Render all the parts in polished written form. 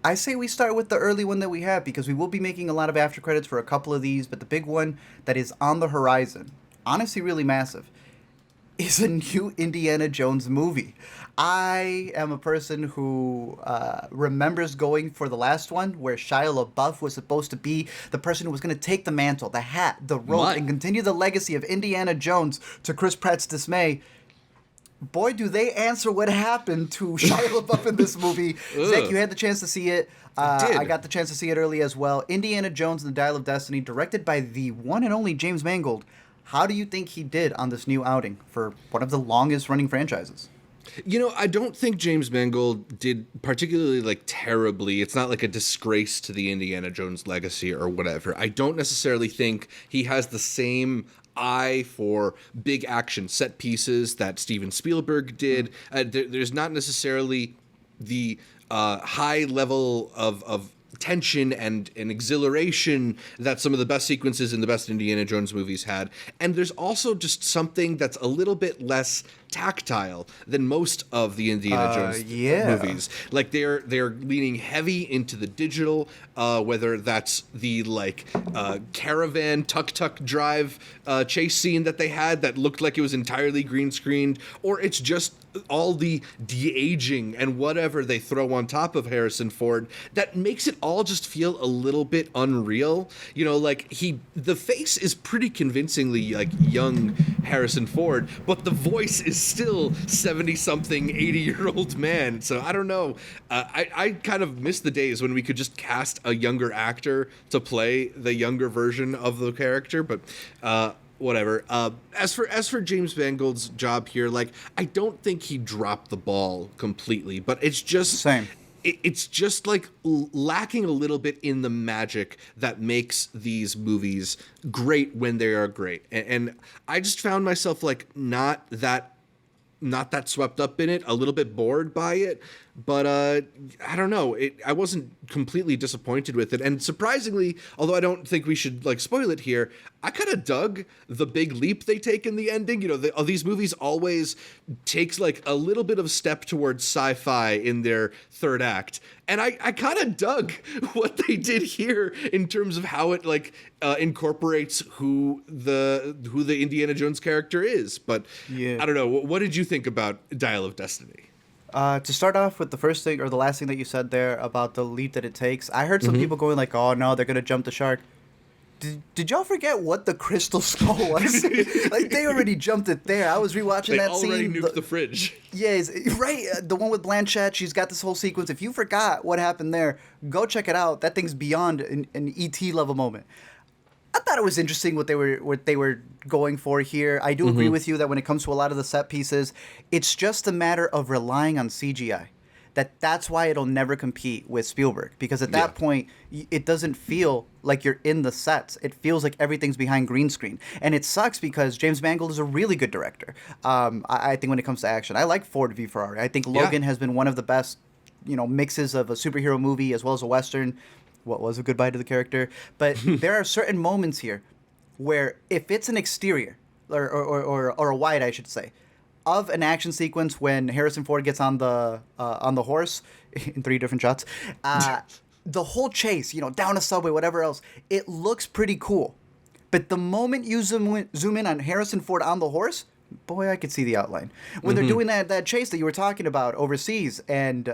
I say we start with the early one that we have because we will be making a lot of after credits for a couple of these, but the big one that is on the horizon, honestly really massive, is a new Indiana Jones movie. I am a person who remembers going for the last one where Shia LaBeouf was supposed to be the person who was going to take the mantle, the hat, the robe, and continue the legacy of Indiana Jones to Chris Pratt's dismay. Boy, do they answer what happened to Shia LaBeouf in this movie. Zach, you had the chance to see it. I got the chance to see it early as well. Indiana Jones and the Dial of Destiny, directed by the one and only James Mangold. How do you think he did on this new outing for one of the longest running franchises? You know, I don't think James Mangold did particularly terribly. It's not like a disgrace to the Indiana Jones legacy or whatever. I don't necessarily think he has the same eye for big action set pieces that Steven Spielberg did. There's not necessarily the high level of tension and exhilaration that some of the best sequences in the best Indiana Jones movies had. And there's also just something that's a little bit less tactile than most of the Indiana Jones movies. Like they're leaning heavy into the digital, whether that's the caravan tuk-tuk drive chase scene that they had that looked like it was entirely green screened, or it's just all the de-aging and whatever they throw on top of Harrison Ford that makes it all just feel a little bit unreal. You know, the face is pretty convincingly young Harrison Ford, but the voice is still 70-something, 80-year-old man. So I don't know. I kind of miss the days when we could just cast a younger actor to play the younger version of the character, but whatever. As for James Mangold's job here, I don't think he dropped the ball completely, but it's just same. It's just lacking a little bit in the magic that makes these movies great when they are great. And I just found myself not that swept up in it, a little bit bored by it, but I don't know. I wasn't completely disappointed with it, and surprisingly, although I don't think we should spoil it here, I kind of dug the big leap they take in the ending. You know, these movies always takes a little bit of step towards sci-fi in their third act, and I kind of dug what they did here in terms of how it incorporates who the Indiana Jones character is. But I don't know. What did you think about Dial of Destiny? To start off with the first thing or the last thing that you said there about the leap that it takes, I heard some people going oh no, they're gonna jump the shark. Did y'all forget what the Crystal Skull was? They already jumped it there. I was rewatching that scene. They already nuked the fridge. Yeah, right. The one with Blanchett, she's got this whole sequence. If you forgot what happened there, go check it out. That thing's beyond an E.T. level moment. I thought it was interesting what they were going for here. I do agree with you that when it comes to a lot of the set pieces, it's just a matter of relying on CGI. That's why it'll never compete with Spielberg, because at that point it doesn't feel like you're in the sets. It feels like everything's behind green screen, and it sucks because James Mangold is a really good director. I think when it comes to action, I like Ford v Ferrari. I think Logan has been one of the best, mixes of a superhero movie as well as a Western. What was a goodbye to the character, but there are certain moments here where if it's an exterior or a wide, I should say, of an action sequence when Harrison Ford gets on the horse in 3 different shots, the whole chase, down a subway, whatever else, it looks pretty cool. But the moment you zoom in on Harrison Ford on the horse, boy, I could see the outline. When they're doing that chase that you were talking about overseas, and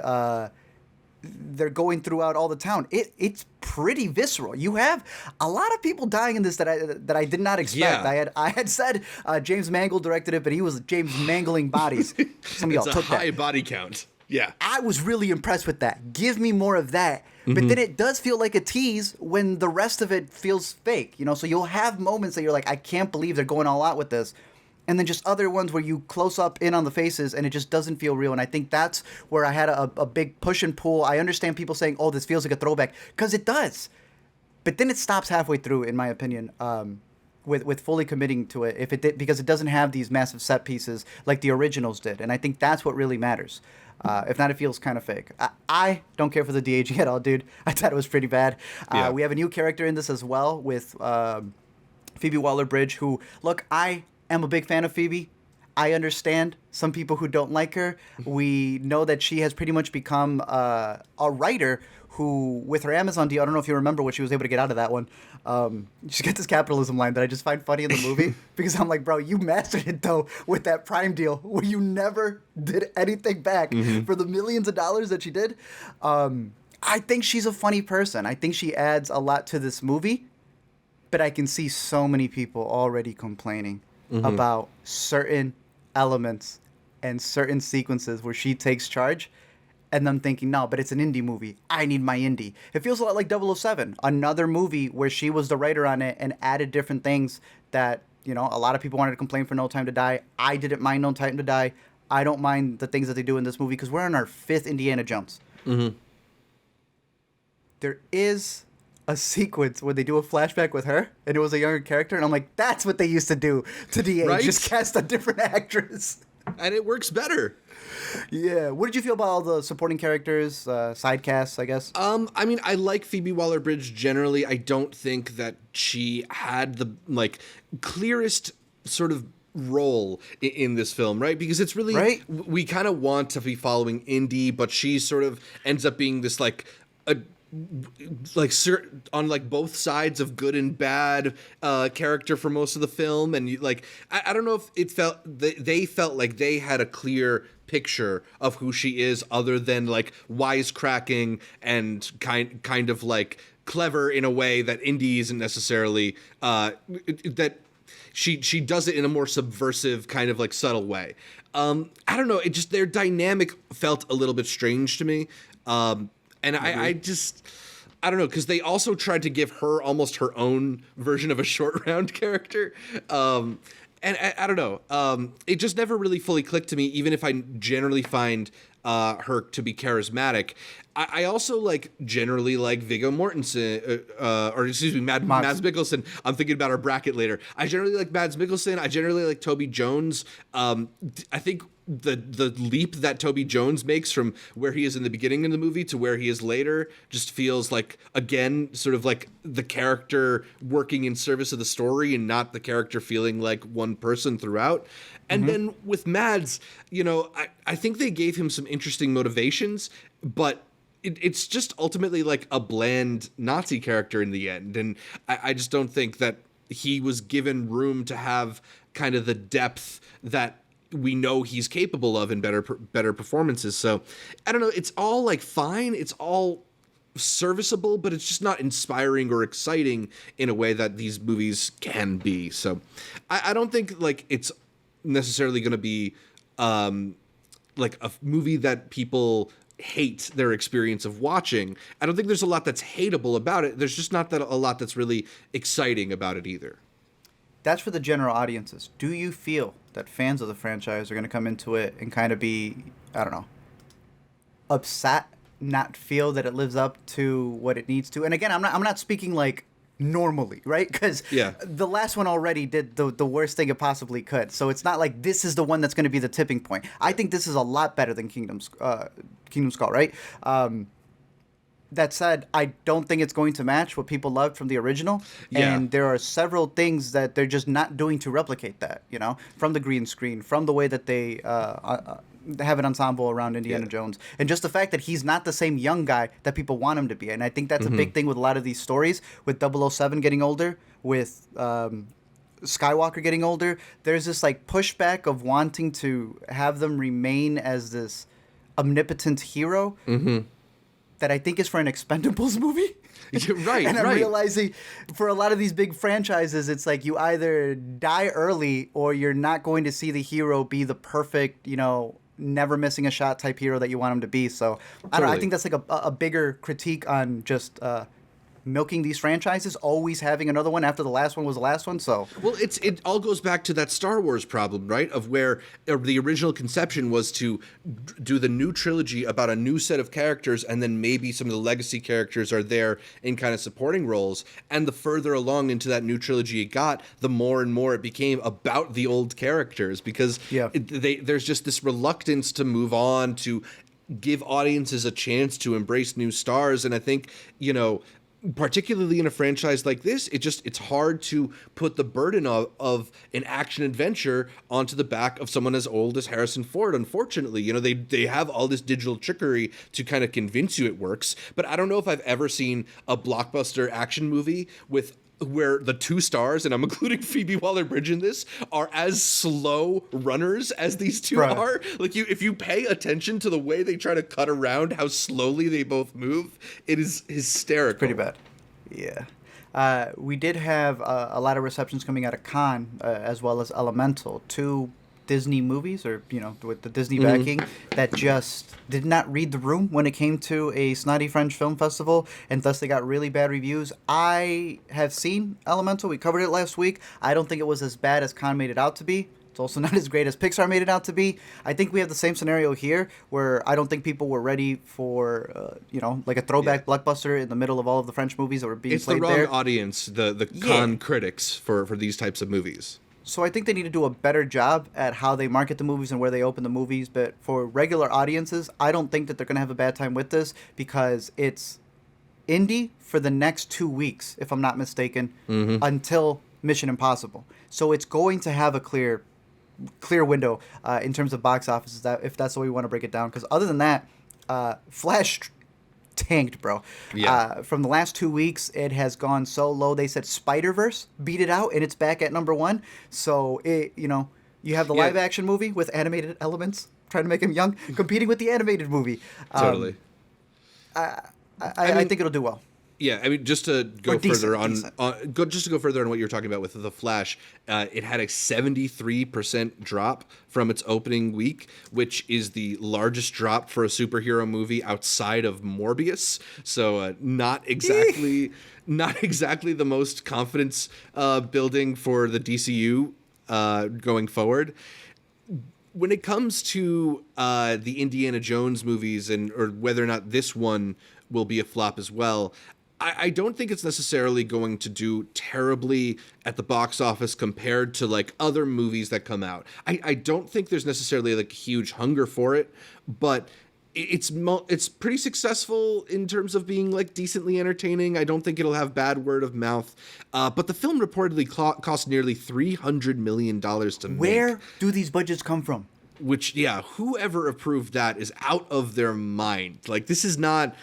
they're going throughout all the town, it's pretty visceral. You have a lot of people dying in this that I did not expect. I had said James Mangold directed it, but he was James Mangling bodies. Some of y'all took that. It's a high body count. Yeah. I was really impressed with that. Give me more of that. But then it does feel like a tease when the rest of it feels fake. So you'll have moments that you're like, I can't believe they're going all out with this. And then just other ones where you close up in on the faces and it just doesn't feel real. And I think that's where I had a big push and pull. I understand people saying, oh, this feels like a throwback, because it does. But then it stops halfway through, in my opinion, with fully committing to it, because it doesn't have these massive set pieces like the originals did. And I think that's what really matters. If not, it feels kind of fake. I don't care for the de-aging at all, dude. I thought it was pretty bad. We have a new character in this as well with Phoebe Waller-Bridge, who, look, I am a big fan of Phoebe. I understand some people who don't like her. We know that she has pretty much become a writer who, with her Amazon deal, I don't know if you remember what she was able to get out of that one. She gets this capitalism line that I just find funny in the movie because I'm like, bro, you mastered it though with that Prime deal where you never did anything back for the millions of dollars that she did. I think she's a funny person. I think she adds a lot to this movie, but I can see so many people already complaining about certain elements and certain sequences where she takes charge, and them thinking, no, but it's an indie movie. I need my indie. It feels a lot like 007, another movie where she was the writer on it and added different things that, you know, a lot of people wanted to complain for No Time to Die. I didn't mind No Time to Die. I don't mind the things that they do in this movie because we're on our 5th Indiana Jones. There is a sequence where they do a flashback with her, and it was a younger character, and I'm like, that's what they used to do to DA. Right? Just cast a different actress. And it works better. Yeah. What did you feel about all the supporting characters, side casts, I guess? I mean, I like Phoebe Waller-Bridge generally. I don't think that she had the, like, clearest sort of role in this film, right? Because it's really, right? We kind of want to be following Indy, but she sort of ends up being this, like, on like both sides of good and bad character for most of the film, and I don't know if it felt they felt like they had a clear picture of who she is, other than like wisecracking and kind of like clever in a way that Indy isn't necessarily. That she does it in a more subversive kind of like subtle way. I don't know. It just, their dynamic felt a little bit strange to me. And I don't know, because they also tried to give her almost her own version of a short round character. And I don't know. It just never really fully clicked to me, even if I generally find her to be charismatic. I also generally like Viggo Mortensen, or excuse me, Mads Mikkelsen. I'm thinking about our bracket later. I generally like Mads Mikkelsen. I generally like Toby Jones. I think the leap that Toby Jones makes from where he is in the beginning of the movie to where he is later just feels like, again, sort of like the character working in service of the story and not the character feeling like one person throughout. And then with Mads, I think they gave him some interesting motivations, but it's just ultimately like a bland Nazi character in the end. And I just don't think that he was given room to have kind of the depth that we know he's capable of in better performances. So I don't know. It's all like fine. It's all serviceable, but it's just not inspiring or exciting in a way that these movies can be. So I don't think like it's necessarily going to be like a movie that people hate their experience of watching. I don't think there's a lot that's hateable about it. There's just not that a lot that's really exciting about it either. That's for the general audiences. Do you feel that fans of the franchise are going to come into it and kind of be, I don't know, upset, not feel that it lives up to what it needs to? And again, I'm not speaking like normally, right? Because the last one already did the worst thing it possibly could. So it's not like this is the one that's going to be the tipping point. I think this is a lot better than Kingdom Skull, right? That said, I don't think it's going to match what people loved from the original. Yeah. And there are several things that they're just not doing to replicate that, from the green screen, from the way that they have an ensemble around Indiana Jones. And just the fact that he's not the same young guy that people want him to be. And I think that's a big thing with a lot of these stories, with 007 getting older, with Skywalker getting older. There's this like pushback of wanting to have them remain as this omnipotent hero. That I think is for an Expendables movie. Right, and I'm realizing for a lot of these big franchises, it's like you either die early or you're not going to see the hero be the perfect, never missing a shot type hero that you want him to be. So I don't know. I think that's like a bigger critique on just milking these franchises, always having another one after the last one was the last one. So well, it all goes back to that Star Wars problem, right? Of where the original conception was to do the new trilogy about a new set of characters, and then maybe some of the legacy characters are there in kind of supporting roles. And the further along into that new trilogy it got, the more and more it became about the old characters, because there's just this reluctance to move on, to give audiences a chance to embrace new stars. And I think, particularly in a franchise like this, it's hard to put the burden of an action adventure onto the back of someone as old as Harrison Ford. Unfortunately, they have all this digital trickery to kind of convince you it works, but I don't know if I've ever seen a blockbuster action movie where the two stars, and I'm including Phoebe Waller-Bridge in this, are as slow runners as these two are. Like, if you pay attention to the way they try to cut around how slowly they both move, it is hysterical. It's pretty bad. Yeah. We did have a lot of receptions coming out of Cannes, as well as Elemental, two Disney movies, or with the Disney backing, that just did not read the room when it came to a snotty French film festival, and thus they got really bad reviews. I have seen Elemental. We covered it last week. I don't think it was as bad as Cannes made it out to be. It's also not as great as Pixar made it out to be. I think we have the same scenario here, where I don't think people were ready for, like a throwback blockbuster in the middle of all of the French movies that were being played there. It's the wrong audience, the Cannes critics for these types of movies. So I think they need to do a better job at how they market the movies and where they open the movies. But for regular audiences, I don't think that they're going to have a bad time with this, because it's indie for the next 2 weeks, if I'm not mistaken, until Mission Impossible. So it's going to have a clear window in terms of box offices, if that's the way we want to break it down. Because other than that, Flash tanked, bro. Yeah. From the last 2 weeks, it has gone so low. They said Spider-Verse beat it out, and it's back at number 1. So you have the live action movie with animated elements, trying to make him young, competing with the animated movie. Totally. I think it'll do well. Yeah, I mean, just to go further on what you're talking about with The Flash, it had a 73% drop from its opening week, which is the largest drop for a superhero movie outside of Morbius. So not exactly the most confidence building for the DCU going forward. When it comes to the Indiana Jones movies, or whether or not this one will be a flop as well, I don't think it's necessarily going to do terribly at the box office compared to like other movies that come out. I don't think there's necessarily like a huge hunger for it, but it's pretty successful in terms of being like decently entertaining. I don't think it'll have bad word of mouth. But the film reportedly cost nearly $300 million to make. Where do these budgets come from? Which, whoever approved that is out of their mind. Like, this is not...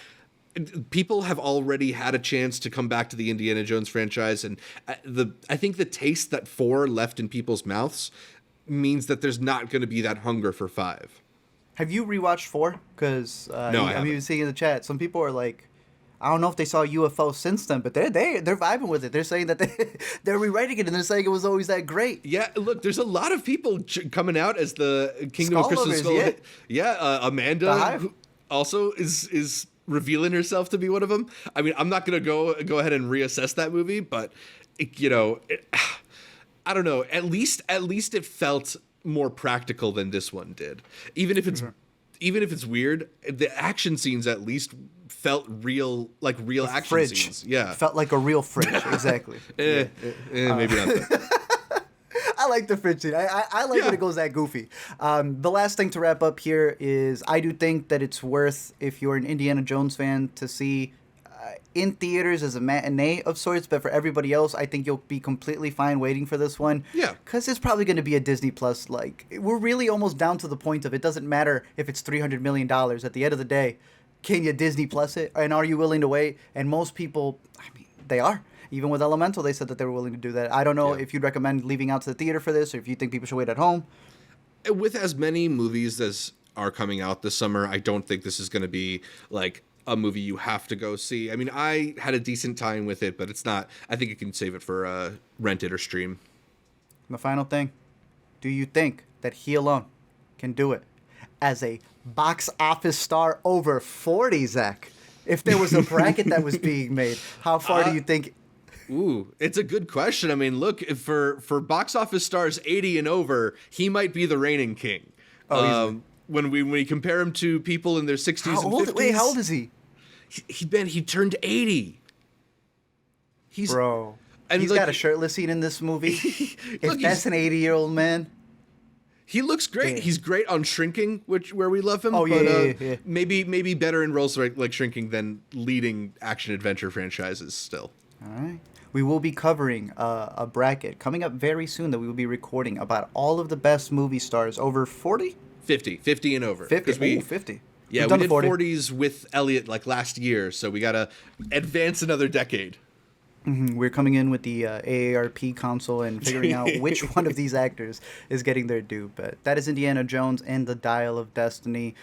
People have already had a chance to come back to the Indiana Jones franchise, and I think the taste that 4 left in people's mouths means that there's not going to be that hunger for 5. Have you rewatched 4? Because no, I'm even seeing in the chat, some people are like, I don't know if they saw UFO since then, but they're vibing with it. They're saying that they're rewriting it, and they're saying it was always that great. Yeah, look, there's a lot of people coming out as the Kingdom of Crystal Skull. Amanda, who also is revealing herself to be one of them. I mean, I'm not gonna go ahead and reassess that movie, but I don't know. At least it felt more practical than this one did. Even if it's weird, the action scenes at least felt real, like real action fridge. Scenes. Yeah, felt like a real fridge. Exactly. Maybe not. That. I like the fridge scene. I like when it goes that goofy. The last thing to wrap up here is I do think that it's worth, if you're an Indiana Jones fan, to see in theaters as a matinee of sorts. But for everybody else, I think you'll be completely fine waiting for this one. Yeah. Because it's probably going to be a Disney Plus. Like, we're really almost down to the point of it doesn't matter if it's $300 million. At the end of the day, can you Disney Plus it? And are you willing to wait? And most people, I mean, they are. Even with Elemental, they said that they were willing to do that. I don't know if you'd recommend leaving out to the theater for this, or if you think people should wait at home. With as many movies as are coming out this summer, I don't think this is going to be like a movie you have to go see. I mean, I had a decent time with it, but it's not. I think you can save it for rent it or stream. And the final thing, do you think that he alone can do it as a box office star over 40, Zach? If there was a bracket that was being made, how far do you think? Ooh, it's a good question. I mean, look, for box office stars 80 and over, he might be the reigning king. When we compare him to people in their 60s and 50s. Wait, how old is he? He turned 80. Bro. And he's got a shirtless scene in this movie. If that's an 80-year-old man. He looks great. Yeah. He's great on Shrinking, where we love him. Oh, yeah, but, yeah. Maybe better in roles like Shrinking than leading action adventure franchises still. All right. We will be covering a bracket coming up very soon that we will be recording about all of the best movie stars over 40? 50 and over. 50. 50. Yeah, Yeah, we've we done the did 40. 40s with Elliot like last year, so we gotta advance another decade. We're coming in with the AARP console and figuring out which one of these actors is getting their due. But that is Indiana Jones and the Dial of Destiny.